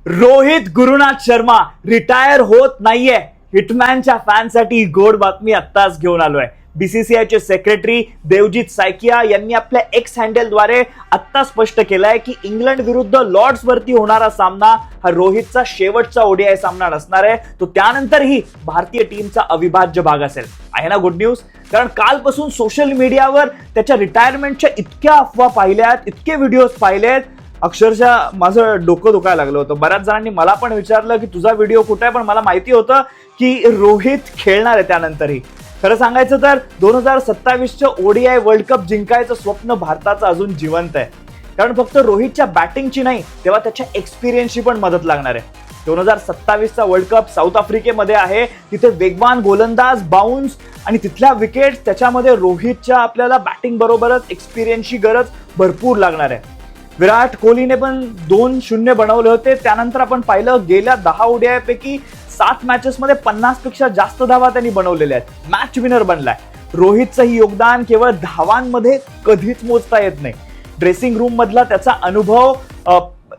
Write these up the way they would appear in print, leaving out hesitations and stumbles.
Rohit Gurunath Sharma retire होत नाहीये. हिटमॅनच्या फॅनसाठी गोड बातमी आत्ताच घेऊन आलोय. बीसीसीआयचे सेक्रेटरी देवजीत सायकिया यांनी आपल्या एक्स हँडलद्वारे आत्ता स्पष्ट केलंय की इंग्लंड विरुद्ध लॉर्ड्स वरती होणारा सामना हा रोहितचा शेवटचा ओडीआय सामना नसणार आहे. तो त्यानंतरही भारतीय टीमचा अविभाज्य भाग असेल. आहे ना गुड न्यूज? कारण कालपासून सोशल मीडियावर त्याच्या रिटायरमेंटच्या इतक्या अफवा पाहिल्यात, इतके व्हिडिओज पाहिलेत, अक्षरशः माझं डोकं दुखायला लागलं होतं. बऱ्याच जणांनी मला पण विचारलं की तुझा व्हिडिओ कुठे आहे, पण मला माहिती होतं की रोहित खेळणार आहे त्यानंतरही. खरं सांगायचं तर 2027चं ओडीआय वर्ल्ड कप जिंकायचं स्वप्न भारताचं अजून जिवंत आहे. कारण फक्त रोहितच्या बॅटिंगची नाही, तेव्हा त्याच्या एक्सपिरियन्सची पण मदत लागणार आहे. 2027चा वर्ल्ड कप साऊथ आफ्रिकेमध्ये आहे. तिथे वेगवान गोलंदाज, बाउन्स आणि तिथल्या विकेट्स, त्याच्यामध्ये रोहितच्या आपल्याला बॅटिंग बरोबरच एक्सपिरियन्सची गरज भरपूर लागणार आहे. विराट कोहलीने पण 2-0 बनवले होते. त्यानंतर आपण पाहिलं गेल्या 10 ओडीआय पैकी 7 मॅचेसमध्ये 50 पेक्षा जास्त धावा त्यांनी बनवलेल्या आहेत. मॅच विनर बनलाय. रोहितचंही योगदान केवळ धावांमध्ये कधीच मोजता येत नाही. ड्रेसिंग रूम मधला त्याचा अनुभव,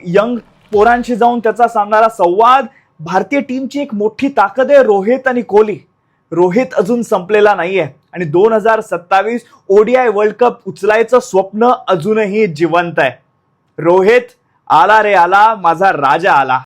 यंग पोरांशी जाऊन त्याचा सांगणारा संवाद, भारतीय टीमची एक मोठी ताकद आहे रोहित आणि कोहली. रोहित अजून संपलेला नाहीये आणि 2027 ओडीआय वर्ल्ड कप उचलायचं स्वप्न अजूनही जिवंत आहे. रोहित आला रे आला, माझा राजा आला.